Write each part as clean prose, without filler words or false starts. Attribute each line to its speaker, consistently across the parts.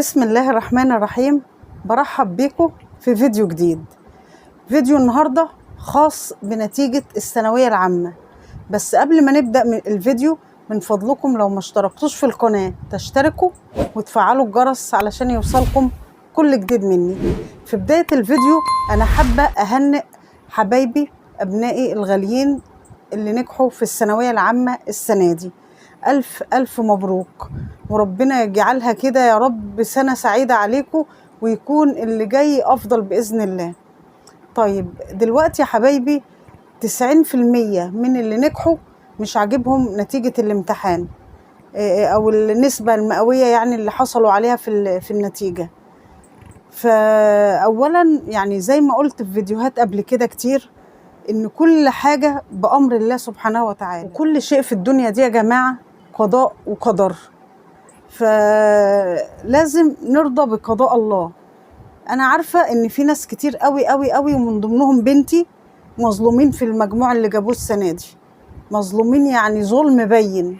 Speaker 1: بسم الله الرحمن الرحيم. برحب بيكم في فيديو جديد. فيديو النهاردة خاص بنتيجة الثانوية العامة. بس قبل ما نبدأ من الفيديو، من فضلكم لو ما اشتركتوش في القناة تشتركوا وتفعلوا الجرس علشان يوصلكم كل جديد مني. في بداية الفيديو أنا حابة أهنئ حبايبي أبنائي الغاليين اللي نجحوا في الثانوية العامة السنة دي. ألف ألف مبروك، وربنا يجعلها كده يا رب سنة سعيدة عليكم، ويكون اللي جاي أفضل بإذن الله. طيب دلوقتي يا حبايبي 90% من اللي نجحوا مش عاجبهم نتيجة الامتحان أو النسبة المئوية يعني اللي حصلوا عليها في النتيجة. فأولا يعني زي ما قلت في فيديوهات قبل كده كتير، إن كل حاجة بأمر الله سبحانه وتعالى، وكل شيء في الدنيا دي يا جماعة قضاء وقدر، فلازم نرضى بقضاء الله. أنا عارفة إن في ناس كتير قوي قوي قوي ومن ضمنهم بنتي مظلومين في المجموع اللي جابوه السنة دي، مظلومين يعني ظلم بين.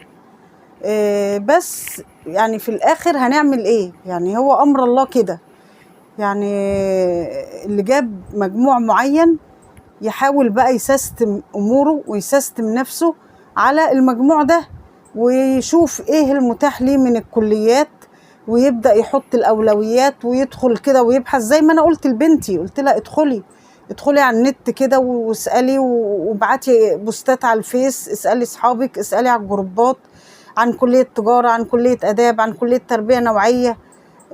Speaker 1: بس يعني في الآخر هنعمل إيه؟ يعني هو أمر الله كده. يعني اللي جاب مجموع معين يحاول بقى يسيستم أموره ويسيستم نفسه على المجموع ده، ويشوف إيه المتاح ليه من الكليات، ويبدأ يحط الأولويات ويدخل كده ويبحث. زي ما أنا قلت لبنتي، قلت لها ادخلي على النت كده واسألي وابعتي بوستات على الفيس، اسألي أصحابك، اسألي على الجروبات عن كلية تجارة، عن كلية آداب، عن كلية تربية نوعية،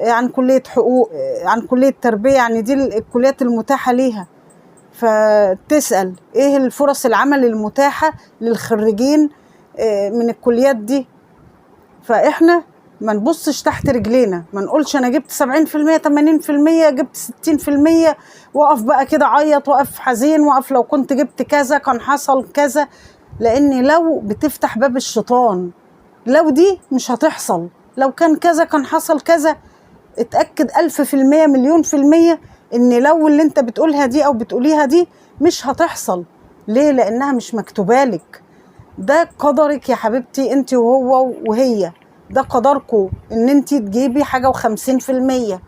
Speaker 1: عن كلية حقوق، عن كلية تربية. يعني دي الكليات المتاحة ليها، فتسأل ايه الفرص العمل المتاحة للخريجين من الكليات دي. فاحنا ما نبصش تحت رجلينا، ما نقولش انا جبت 70% 80% جبت 60%، وقف بقى كده عيط، وقف حزين، وقف لو كنت جبت كذا كان حصل كذا. لان لو بتفتح باب الشيطان، لو دي مش هتحصل، لو كان كذا كان حصل كذا. اتأكد 1000% مليون في المية ان لو اللي انت بتقولها دي او بتقوليها دي مش هتحصل. ليه؟ لانها مش مكتوبالك. ده قدرك يا حبيبتي انت وهو وهي، ده قدركم ان انت تجيبي حاجة و50%،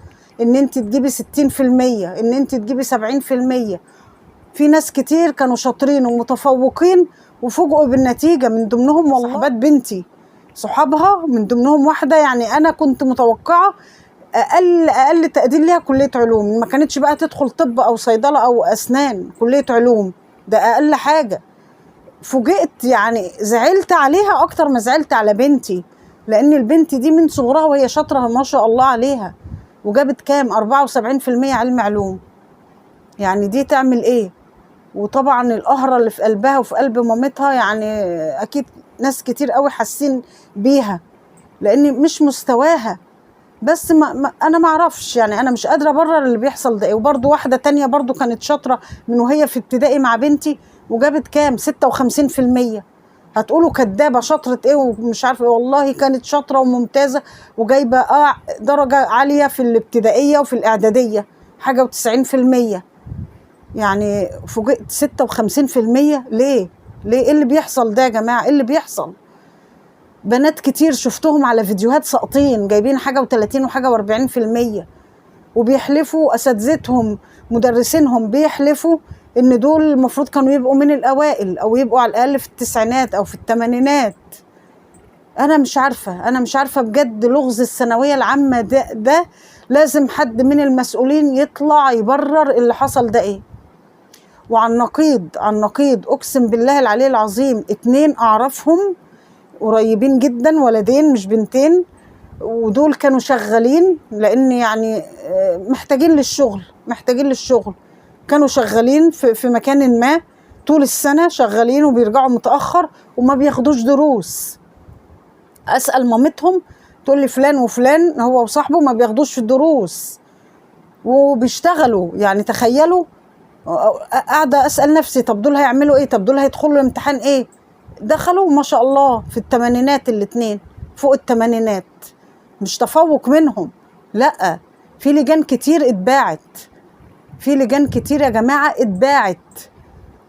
Speaker 1: ان انت تجيبي 60%، ان انت تجيبي 70%. في ناس كتير كانوا شاطرين ومتفوقين وفوجئوا بالنتيجة، من ضمنهم والله صحبات بنتي، صحابها من ضمنهم واحدة يعني انا كنت متوقعة اقل تقدير ليها كليه علوم، ما كانتش بقى تدخل طب او صيدله او اسنان، كليه علوم ده اقل حاجه. فوجئت يعني، زعلت عليها اكتر ما زعلت على بنتي، لان البنت دي من صغرها وهي شاطره ما شاء الله عليها، وجابت كام 74% علم علوم. يعني دي تعمل ايه؟ وطبعا القهره اللي في قلبها وفي قلب مامتها، يعني اكيد ناس كتير قوي حاسين بيها، لان مش مستواها. بس انا ما اعرفش، يعني انا مش قادره ابرر اللي بيحصل ده ايه. وبرده واحده تانية برده كانت شاطره من وهي في ابتدائي مع بنتي، وجابت كام 56%. هتقولوا كدابه، شاطره ايه ومش عارفه ايه؟ والله كانت شاطره وممتازه، وجايبه درجه عاليه في الابتدائيه وفي الاعداديه حاجه و90%. يعني فوجئت 56%. ليه ايه اللي بيحصل ده يا جماعه؟ ايه اللي بيحصل؟ بنات كتير شفتهم على فيديوهات ساقطين جايبين حاجة و30 وحاجة و40%، وبيحلفوا أساتذتهم مدرسينهم بيحلفوا إن دول المفروض كانوا يبقوا من الأوائل، أو يبقوا على الأقل في التسعينات أو في الثمانينات. أنا مش عارفة بجد. لغز الثانوية العامة ده لازم حد من المسؤولين يطلع يبرر اللي حصل ده إيه. وعن نقيض أقسم بالله العلي العظيم 2 أعرفهم قريبين جدا، ولدين مش بنتين، ودول كانوا شغالين، لان يعني محتاجين للشغل. كانوا شغالين في مكان ما طول السنة، شغالين وبيرجعوا متأخر وما بياخدوش دروس. اسأل مامتهم تقول لي فلان وفلان هو وصاحبه ما بياخدوش في الدروس وبيشتغلوا. يعني تخيلوا، قاعدة اسأل نفسي طب دول هيعملوا ايه؟ طب دول هيدخلوا الامتحان ايه؟ دخلوا ما شاء الله في الثمانينات، الاتنين فوق الثمانينات. مش تفوق منهم، لا، في لجان كتير اتباعت، في لجان كتير يا جماعة اتباعت.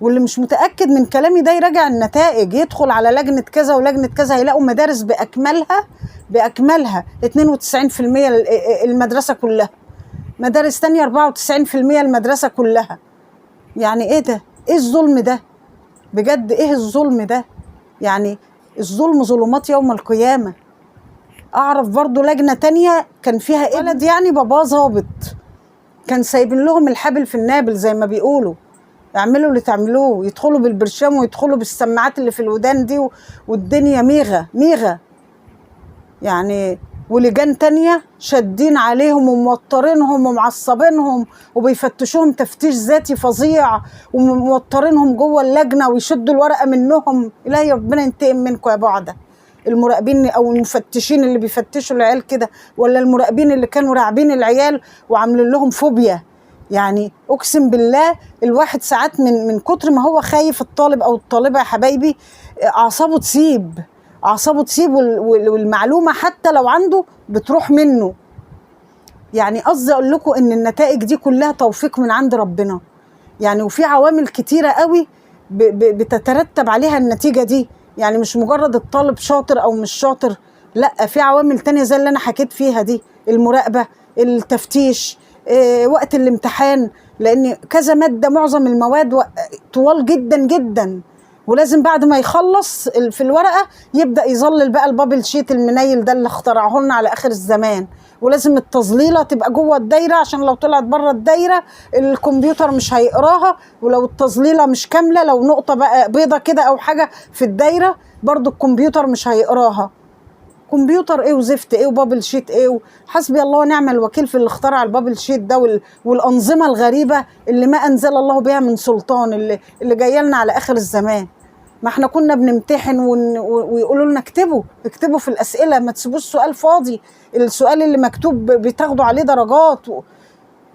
Speaker 1: واللي مش متأكد من كلامي ده يراجع النتائج، يدخل على لجنة كذا ولجنة كذا، هيلاقوا مدارس بأكملها 92% المدرسة كلها، مدارس تانية 94% المدرسة كلها. يعني ايه ده؟ ايه الظلم ده؟ بجد ايه الظلم ده؟ يعني الظلم ظلمات يوم القيامة. اعرف برضو لجنة تانية كان فيها ولد يعني باباه ظابط، كان سايبين لهم الحبل في النابل زي ما بيقولوا، اعملوا اللي تعملوه، يدخلوا بالبرشام ويدخلوا بالسماعات اللي في الودان دي والدنيا ميغة يعني. ولجان تانية شادين عليهم وموترينهم ومعصبينهم وبيفتشوهم تفتيش ذاتي فظيع وموترينهم جوه اللجنة ويشدوا الورقة منهم. إلهي ربنا ينتقم منكم يا بعدة، المراقبين أو المفتشين اللي بيفتشوا العيال كده، ولا المراقبين اللي كانوا راعبين العيال وعاملين لهم فوبيا. يعني أقسم بالله الواحد ساعات من كتر ما هو خايف الطالب أو الطالبة يا حبايبي أعصابه تسيب والمعلومة حتى لو عنده بتروح منه. يعني قصدي أقول لكم إن النتائج دي كلها توفيق من عند ربنا يعني، وفي عوامل كتيرة قوي بتترتب عليها النتيجة دي. يعني مش مجرد الطالب شاطر أو مش شاطر، لأ، في عوامل تانية زي اللي أنا حكيت فيها دي، المراقبة، التفتيش، وقت الامتحان، لأن كذا مادة معظم المواد طوال جدا ولازم بعد ما يخلص في الورقة يبدأ يظلل بقى البابل شيت المنيل ده اللي اخترعه لنا على آخر الزمان، ولازم التظليلة تبقى جوه الدايرة عشان لو طلعت بره الدايرة الكمبيوتر مش هيقراها، ولو التظليلة مش كاملة لو نقطة بقى بيضة كده أو حاجة في الدايرة برضو الكمبيوتر مش هيقراها. كمبيوتر ايه وزفت ايه وبابل شيت ايه، حسبي الله ونعم الوكيل في اللي اخترع البابل شيت ده والأنظمة الغريبة اللي ما أنزل الله بها من سلطان اللي جايه لنا على آخر الزمان. ما احنا كنا بنمتحن ويقولوا لنا اكتبوا في الأسئلة، ما تسيبوش سؤال فاضي، السؤال اللي مكتوب بتاخدوا عليه درجات.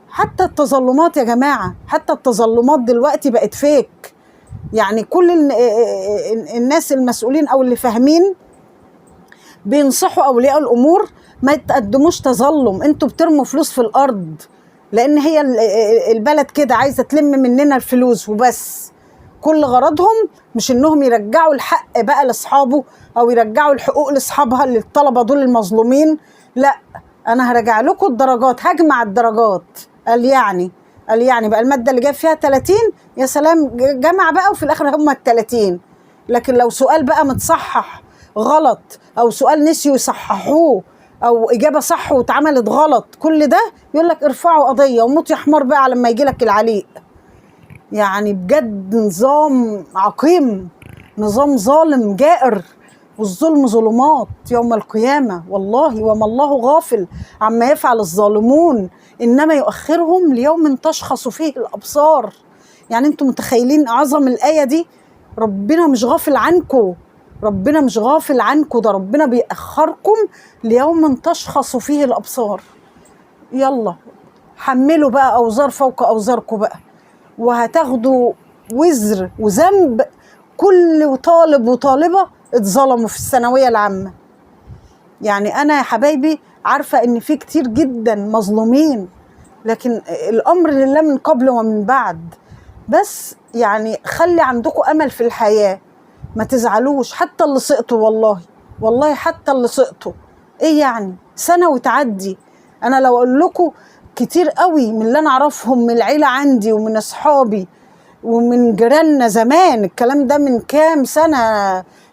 Speaker 1: حتى التظلمات يا جماعة، حتى التظلمات دلوقتي بقت فيك. يعني كل الناس المسؤولين أو اللي فاهمين بينصحوا أولياء الأمور ما يتقدموش تظلم، انتوا بترموا فلوس في الأرض، لأن هي البلد كده عايزة تلم مننا الفلوس وبس. كل غرضهم مش انهم يرجعوا الحق بقى لاصحابه او يرجعوا الحقوق لاصحابها للطلبه دول المظلومين، لا، انا هرجع لكم الدرجات، هجمع الدرجات. قال يعني بقى الماده اللي جاب فيها 30 يا سلام جمع بقى وفي الاخر هم ال 30. لكن لو سؤال بقى متصحح غلط او سؤال نسيوا يصححوه او اجابه صح واتعملت غلط، كل ده يقول لك ارفعوا قضيه وموت يا حمار بقى لما يجي لك العليق. يعني بجد نظام عقيم، نظام ظالم جائر، والظلم ظلمات يوم القيامة والله، وما الله غافل عما يفعل الظالمون إنما يؤخرهم ليوم تشخص فيه الأبصار. يعني أنتم متخيلين عظم الآية دي؟ ربنا مش غافل عنكم، ربنا مش غافل عنكم، ده ربنا بيأخركم ليوم تشخص فيه الأبصار. يلا حملوا بقى أوزار فوق أوزاركم بقى، وهتاخدوا وزر وذنب كل طالب وطالبة اتظلموا في الثانوية العامة. يعني أنا يا حبايبي عارفة إن في كتير جدا مظلومين، لكن الأمر لله من قبل ومن بعد. بس يعني خلي عندكم أمل في الحياة، ما تزعلوش حتى اللي سقطوا، والله حتى اللي سقطوا. إيه يعني سنة وتعدي. أنا لو أقول لكم كتير قوي من اللي أنا أعرفهم من العيلة عندي ومن أصحابي ومن جيراننا زمان، الكلام ده من كام سنة،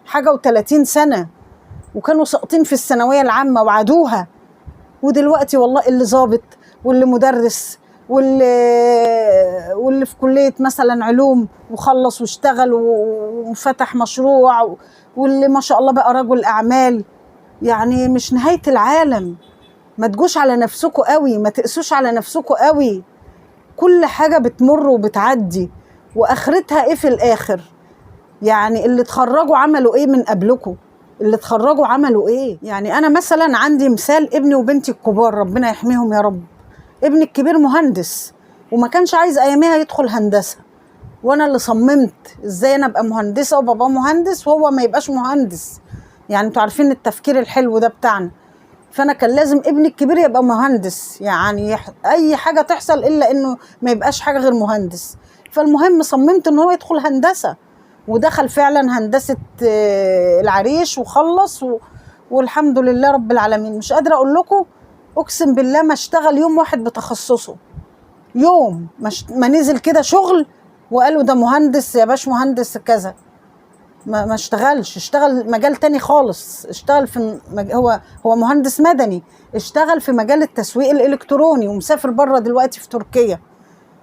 Speaker 1: حاجة و30 سنة، وكانوا ساقطين في الثانوية العامة وعادوها، ودلوقتي والله اللي ظابط واللي مدرس واللي في كلية مثلا علوم وخلص واشتغل وفتح مشروع، واللي ما شاء الله بقى رجل أعمال. يعني مش نهاية العالم، ما تجوش على نفسكوا قوي، ما تقسوش على نفسكوا قوي، كل حاجة بتمر وبتعدي وآخرتها إيه في الآخر. يعني اللي اتخرجوا عملوا إيه من قبلكوا؟ اللي اتخرجوا عملوا إيه؟ يعني أنا مثلا عندي مثال ابني وبنتي الكبار ربنا يحميهم يا رب. ابني الكبير مهندس وما كانش عايز أياميها يدخل هندسة، وأنا اللي صممت إزاي أنا أبقى مهندسة وبابا مهندس وهو ما يبقاش مهندس. يعني انتوا عارفين التفكير الحلو ده بتاعنا. فأنا كان لازم ابني الكبير يبقى مهندس، يعني أي حاجة تحصل إلا إنه ما يبقاش حاجة غير مهندس. فالمهم صممت ان هو يدخل هندسه، ودخل فعلا هندسه العريش وخلص والحمد لله رب العالمين. مش قادره اقول لكم، اقسم بالله ما اشتغل يوم واحد بتخصصه، يوم ما نزل كده شغل وقالوا ده مهندس يا باش مهندس كذا، ما اشتغلش. اشتغل مجال تاني خالص، اشتغل في هو مهندس مدني، اشتغل في مجال التسويق الالكتروني ومسافر بره دلوقتي في تركيا،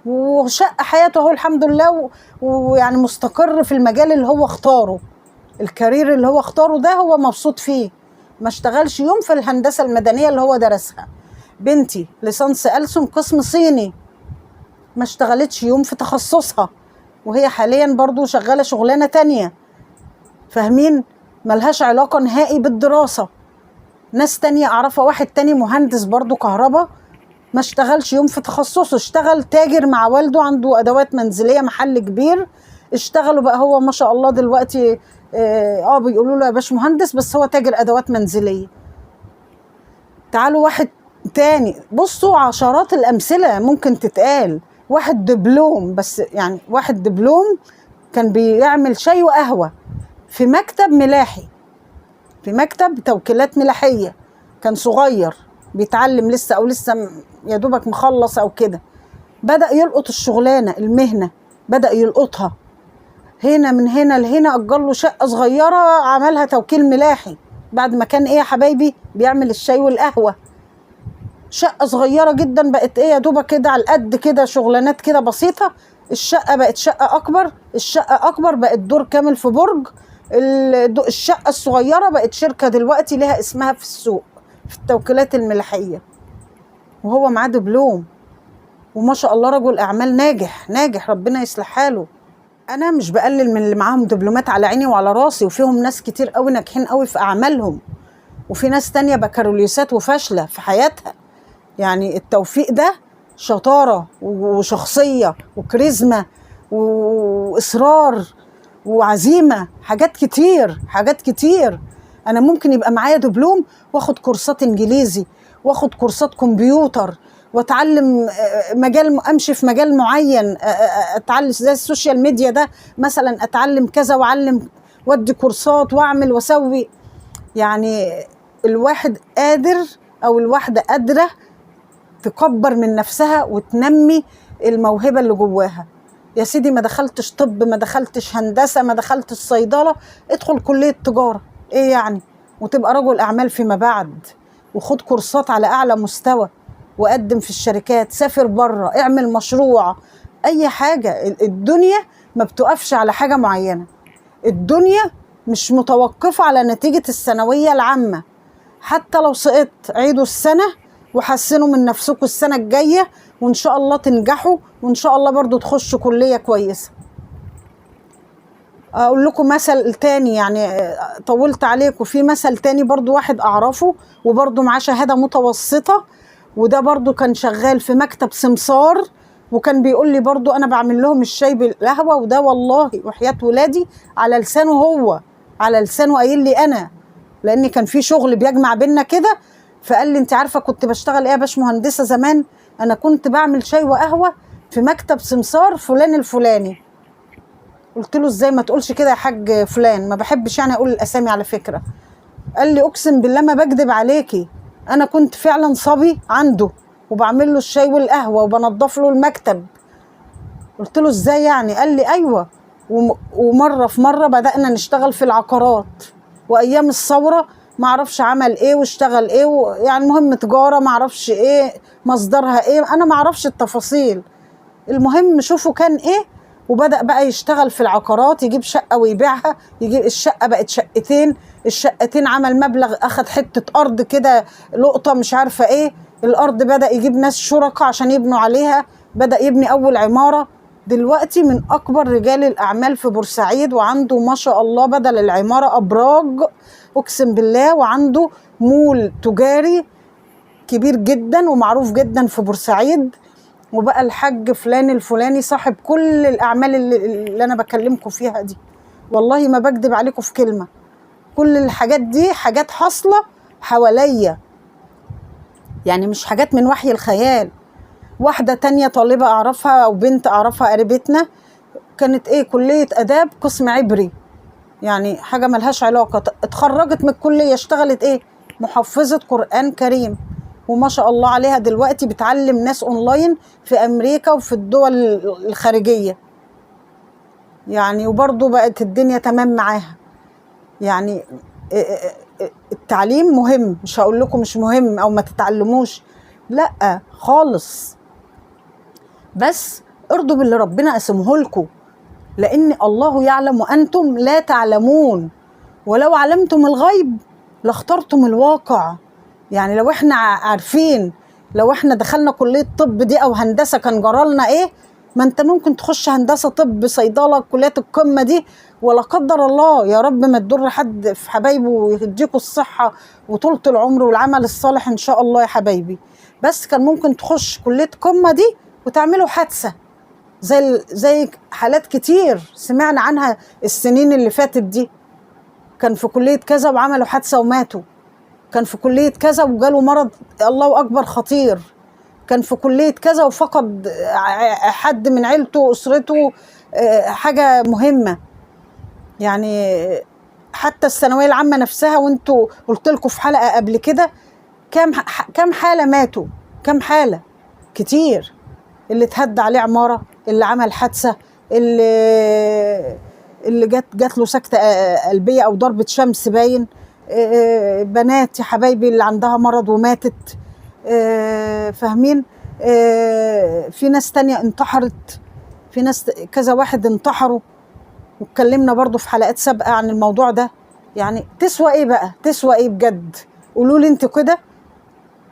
Speaker 1: وشق حياته اهو الحمد لله، ويعني مستقر في المجال اللي هو اختاره، الكارير اللي هو اختاره ده هو مبسوط فيه. ما اشتغلش يوم في الهندسة المدنية اللي هو درسها. بنتي ليسانس ألسن قسم صيني، ما اشتغلتش يوم في تخصصها، وهي حاليا برضو شغالة شغلانة تانية، فاهمين؟ ملهاش علاقة نهائي بالدراسة. ناس تانية أعرفها، واحد تاني مهندس برضو كهرباء، ما اشتغلش يوم في تخصصه، اشتغل تاجر مع والده، عنده أدوات منزلية محل كبير، اشتغلوا بقى هو ما شاء الله دلوقتي بيقولوا له يا باش مهندس، بس هو تاجر أدوات منزلية. تعالوا واحد تاني، بصوا عشرات الأمثلة ممكن تتقال. واحد دبلوم، بس يعني واحد دبلوم كان بيعمل شاي وقهوة في مكتب ملاحي، في مكتب توكيلات ملاحية، كان صغير بيتعلم لسه، أو لسه يا دوبك مخلص أو كده، بدأ يلقط الشغلانة المهنة، بدأ يلقطها هنا من هنا لهنا، أجر له شقة صغيرة عملها توكيل ملاحي، بعد ما كان إيه يا حبايبي بيعمل الشاي والقهوة. شقة صغيرة جدا بقت إيه يا دوبك كده على القد كده، شغلانات كده بسيطة. الشقة بقت شقة أكبر، الشقة أكبر بقت دور كامل في برج. الشقة الصغيرة بقت شركة دلوقتي لها اسمها في السوق في التوكيلات الملاحية، وهو معاه دبلوم، وما شاء الله رجل أعمال ناجح ناجح، ربنا يصلح حاله. أنا مش بقلل من اللي معاهم دبلومات، على عيني وعلى راسي، وفيهم ناس كتير قوي ناجحين قوي في أعمالهم، وفي ناس تانية بكالوريوسات وفاشلة في حياتها. يعني التوفيق ده شطارة وشخصية وكاريزما وإصرار وعزيمة، حاجات كتير حاجات كتير. أنا ممكن يبقى معايا دبلوم واخد كورسات إنجليزي، واخد كورسات كمبيوتر، واتعلم مجال، امشي في مجال معين، اتعلم زي السوشيال ميديا ده مثلا، اتعلم كذا واعلم وادي كورسات واعمل واسوي. يعني الواحد قادر، او الواحده قادره تكبر من نفسها وتنمي الموهبه اللي جواها. يا سيدي ما دخلتش طب، ما دخلتش هندسه، ما دخلتش صيدله، ادخل كليه تجاره، ايه يعني، وتبقى رجل اعمال فيما بعد، وخد كورسات على اعلى مستوى، وقدم في الشركات، سافر بره، اعمل مشروع، اي حاجه. الدنيا ما بتقفش على حاجه معينه، الدنيا مش متوقفه على نتيجه الثانويه العامه. حتى لو سقطت عيدوا السنه وحسنوا من نفسكم السنه الجايه، وان شاء الله تنجحوا، وان شاء الله برضو تخشوا كليه كويسه. اقول لكم مثل تاني، يعني طولت عليكم، في مثل تاني برضو واحد اعرفه وبرضو معاه شهاده متوسطه، وده برضو كان شغال في مكتب سمسار، وكان بيقول لي برضو انا بعمل لهم الشاي بالقهوه، وده والله وحياه ولادي على لسانه، هو على لسانه قايل لي انا، لان كان في شغل بيجمع بينا كده، فقال لي انت عارفه كنت بشتغل ايه يا باش مهندسه زمان؟ انا كنت بعمل شاي وقهوه في مكتب سمسار فلان الفلاني. قلت له ازاي ما تقولش كده يا حاج فلان، ما بحبش يعني اقول الاسامي على فكره. قال لي اقسم بالله ما بكذب عليكي، انا كنت فعلا صبي عنده وبعمل له الشاي والقهوه وبنضف له المكتب. قلت له ازاي يعني؟ قال لي ايوه، ومره في مره بدانا نشتغل في العقارات، وايام الثوره ما اعرفش عمل ايه واشتغل ايه، يعني المهم تجاره ما اعرفش ايه مصدرها ايه، انا ما اعرفش التفاصيل. المهم شوفوا كان ايه، وبدأ بقى يشتغل في العقارات، يجيب شقة ويبيعها، يجيب الشقة بقت شقتين، الشقتين عمل مبلغ، أخد حتة أرض كده لقطة مش عارفة إيه، الأرض بدأ يجيب ناس شركاء عشان يبنوا عليها، بدأ يبني أول عمارة. دلوقتي من أكبر رجال الأعمال في بورسعيد، وعنده ما شاء الله بدل العمارة أبراج أقسم بالله، وعنده مول تجاري كبير جدا ومعروف جدا في بورسعيد، وبقى الحاج فلان الفلاني صاحب كل الأعمال اللي أنا بكلمكم فيها دي. والله ما بكذب عليكم في كلمة، كل الحاجات دي حاجات حاصلة حواليا، يعني مش حاجات من وحي الخيال. واحدة تانية طالبة أعرفها أو بنت أعرفها قريبتنا كانت إيه كلية آداب قسم عبري، يعني حاجة ملهاش علاقة، اتخرجت من الكلية اشتغلت إيه محفظة قرآن كريم، وما شاء الله عليها دلوقتي بتعلم ناس أونلاين في أمريكا وفي الدول الخارجية يعني، وبرضه بقت الدنيا تمام معاها. يعني التعليم مهم، مش هقول لكم مش مهم أو ما تتعلموش، لأ خالص، بس ارضوا باللي ربنا قسمه لكم، لأن الله يعلم وأنتم لا تعلمون، ولو علمتم الغيب لاخترتم الواقع. يعني لو احنا عارفين، لو احنا دخلنا كلية طب دي أو هندسة كان جرالنا إيه؟ ما أنت ممكن تخش هندسة طب صيدلة كليات القمة دي، ولا قدر الله يا رب ما تضر حد في حبايبه ويديكوا الصحة وطولة العمر والعمل الصالح إن شاء الله يا حبايبي، بس كان ممكن تخش كلية قمة دي وتعملوا حادثة زي حالات كتير سمعنا عنها السنين اللي فاتت دي، كان في كلية كذا وعملوا حادثة وماتوا، كان في كلية كذا وجاله مرض الله أكبر خطير، كان في كلية كذا وفقد حد من عيلته وأسرته، حاجة مهمة. يعني حتى الثانوية العامة نفسها، وانتوا قلت لكم في حلقة قبل كده كم حالة ماتوا، كم حالة كتير، اللي اتهد عليه عمارة، اللي عمل حادثة، اللي جات له سكتة قلبية أو ضربة شمس باين، بنات يا حبايبي اللي عندها مرض وماتت، فاهمين؟ في ناس تانية انتحرت، في ناس كذا واحد انتحروا، واتكلمنا برضو في حلقات سابقة عن الموضوع ده. يعني تسوى ايه بقى؟ تسوى ايه بجد؟ قولوا لي انتوا كده،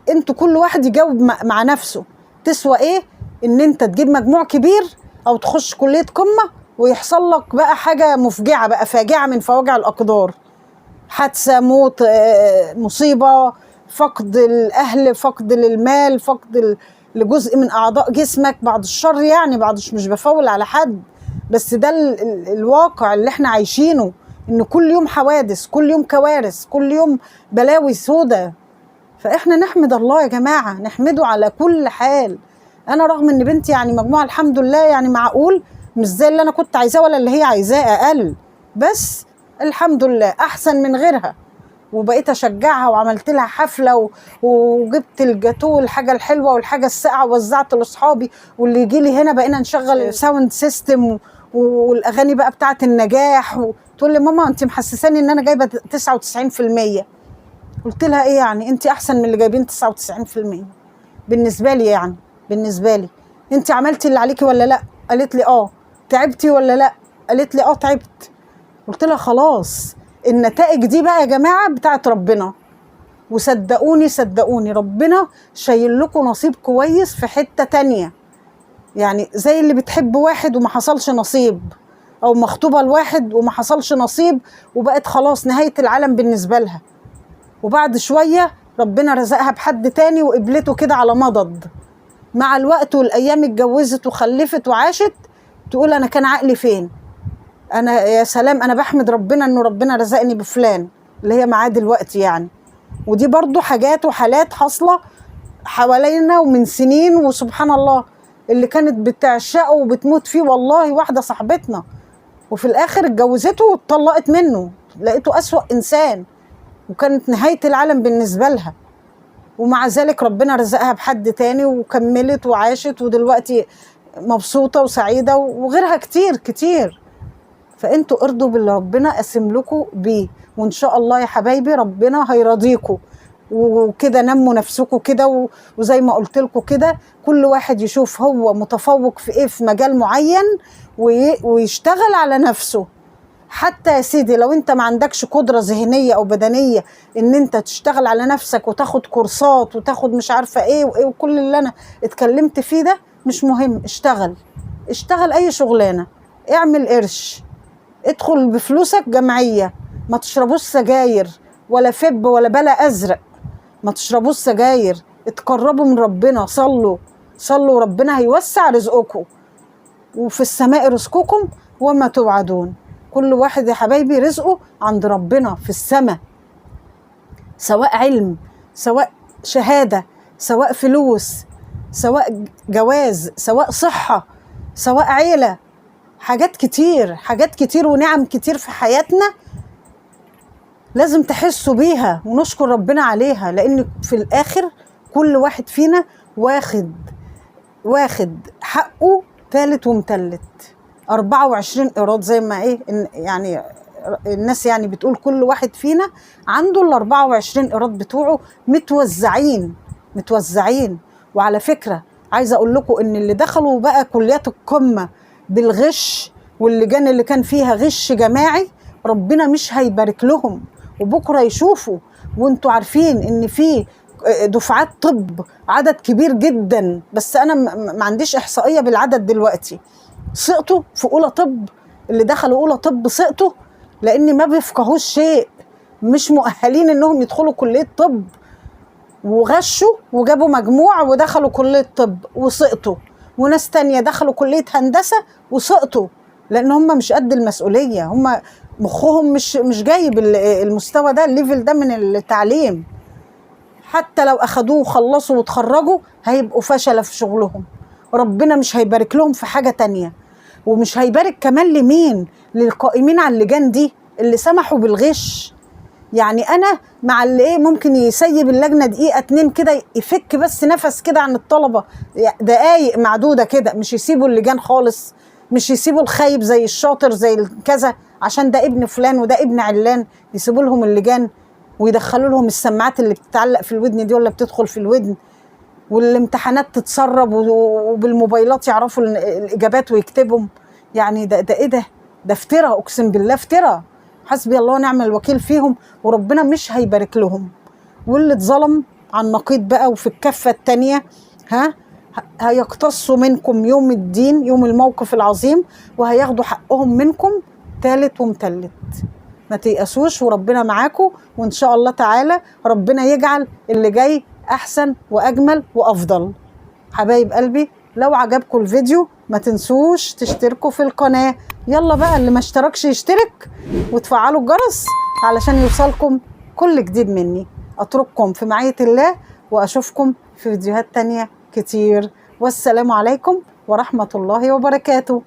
Speaker 1: انتوا كل واحد يجاوب مع نفسه، تسوى ايه ان انت تجيب مجموع كبير او تخش كلية قمة ويحصل لك بقى حاجة مفجعة بقى، فاجعة من فواجع الأقدار، حادثة، موت، مصيبة، فقد الأهل، فقد للمال، فقد لجزء من أعضاء جسمك، بعد الشر يعني، بعد مش بفول على حد، بس ده الواقع اللي احنا عايشينه، إن كل يوم حوادث، كل يوم كوارث، كل يوم بلاوي سودة. فإحنا نحمد الله يا جماعة، نحمده على كل حال. أنا رغم إن بنتي يعني مجموعة الحمد لله يعني معقول، مش زي اللي أنا كنت عايزاه ولا اللي هي عايزاه، أقل، بس الحمد لله أحسن من غيرها. وبقيت أشجعها وعملت لها حفلة وجبت الجاتوه والحاجة الحلوة والحاجة الساقعة ووزعت لأصحابي، واللي يجي لي هنا بقينا نشغل ساوند سيستم والأغاني بقى بتاعت النجاح، تقول لي ماما أنت محسساني إن أنا جايبة 99%. قلت لها إيه يعني؟ أنت أحسن من اللي جايبين 99% بالنسبة لي، يعني بالنسبة لي. أنت عملتي اللي عليكي ولا لأ؟ قالت لي آه. تعبتي ولا لأ؟ قالت لي آه تعبت. قلت لها خلاص، النتائج دي بقى يا جماعة بتاعت ربنا، وصدقوني صدقوني ربنا شايل لكم نصيب كويس في حتة تانية. يعني زي اللي بتحب واحد وما حصلش نصيب، أو مخطوبة لواحد وما حصلش نصيب وبقت خلاص نهاية العالم بالنسبة لها، وبعد شوية ربنا رزقها بحد تاني وقبلته كده على مضض، مع الوقت والأيام اتجوزت وخلفت وعاشت، تقول أنا كان عقلي فين؟ أنا يا سلام، أنا بحمد ربنا إنه ربنا رزقني بفلان اللي هي معاه دلوقتي يعني. ودي برضو حاجات وحالات حاصلة حوالينا ومن سنين، وسبحان الله اللي كانت بتعشقه وبتموت فيه والله واحدة صاحبتنا، وفي الآخر اتجوزته واتطلقت منه، لقيته أسوأ إنسان وكانت نهاية العالم بالنسبة لها، ومع ذلك ربنا رزقها بحد تاني وكملت وعاشت ودلوقتي مبسوطة وسعيدة، وغيرها كتير كتير. فانتوا ارضوا باللي ربنا قسم لكم بيه، وان شاء الله يا حبايبي ربنا هيرضيكم، وكده نموا نفسكم كده، وزي ما قلت لكم كده كل واحد يشوف هو متفوق في ايه في مجال معين ويشتغل على نفسه. حتى يا سيدي لو انت ما عندكش قدرة ذهنية او بدنية ان انت تشتغل على نفسك وتاخد كورسات وتاخد مش عارفة ايه وايه وكل اللي انا اتكلمت فيه ده، مش مهم، اشتغل اي شغلانة، اعمل قرش، ادخل بفلوسك جمعية، ما تشربوش سجاير ولا فب ولا بلا ازرق، ما تشربوش سجاير، اتقربوا من ربنا، صلوا ربنا هيوسع رزقكم، وفي السماء رزقكم وما توعدون. كل واحد يا حبايبي رزقه عند ربنا في السماء، سواء علم، سواء شهادة، سواء فلوس، سواء جواز، سواء صحة، سواء عيلة، حاجات كتير، حاجات كتير ونعم كتير في حياتنا لازم تحسوا بيها ونشكر ربنا عليها، لأن في الآخر كل واحد فينا واخد حقه تالت ومتلت. 24 قيراط زي ما يعني الناس يعني بتقول كل واحد فينا عنده ال 24 قيراط بتوعه متوزعين. وعلى فكرة عايزة أقول لكم إن اللي دخلوا بقى كليات القمة بالغش واللجان اللي كان فيها غش جماعي ربنا مش هيبارك لهم، وبكرة يشوفوا. وانتوا عارفين إن في دفعات طب عدد كبير جدا، بس أنا ما عنديش إحصائية بالعدد دلوقتي، سقطوا في أولى طب. اللي دخلوا أولى طب سقطوا لأن ما بيفقهوش شيء، مش مؤهلين إنهم يدخلوا كلية طب، وغشوا وجابوا مجموع ودخلوا كلية طب وسقطوا. وناس تانية دخلوا كلية هندسة وسقطوا لأن هم مش قد المسؤولية، هم مخهم مش جايب المستوى ده، الليفل ده من التعليم. حتى لو أخدوه وخلصوا وتخرجوا هيبقوا فشلة في شغلهم، ربنا مش هيبارك لهم في حاجة تانية. ومش هيبارك كمان لمين؟ للقائمين على اللجان دي اللي سمحوا بالغش. يعني أنا مع اللي ممكن يسيب اللجنة دقيقة 2 كده، يفك بس نفس كده عن الطلبة، دقايق معدودة كده، مش يسيبوا اللجان خالص، مش يسيبوا الخايب زي الشاطر زي كذا عشان ده ابن فلان وده ابن علان، يسيبوا لهم اللجان ويدخلوا لهم السماعات اللي بتتعلق في الودن دي ولا بتدخل في الودن، والامتحانات تتسرب وبالموبايلات يعرفوا الإجابات ويكتبهم. يعني ده إيه ده؟ ده افتراء، أقسم بالله افتراء. حسبي الله ونعم الوكيل فيهم، وربنا مش هيبارك لهم. واللي اتظلم على النقيض بقى وفي الكفة التانية هيقتصوا منكم يوم الدين، يوم الموقف العظيم، وهياخدوا حقهم منكم تالت ومتلت. ما تيأسوش وربنا معاكم، وإن شاء الله تعالى ربنا يجعل اللي جاي أحسن وأجمل وأفضل. حبايب قلبي، لو عجبكم الفيديو ما تنسوش تشتركوا في القناة. يلا بقى اللي ما اشتركش يشترك وتفعلوا الجرس علشان يوصلكم كل جديد مني. أترككم في معية الله، وأشوفكم في فيديوهات تانية كتير، والسلام عليكم ورحمة الله وبركاته.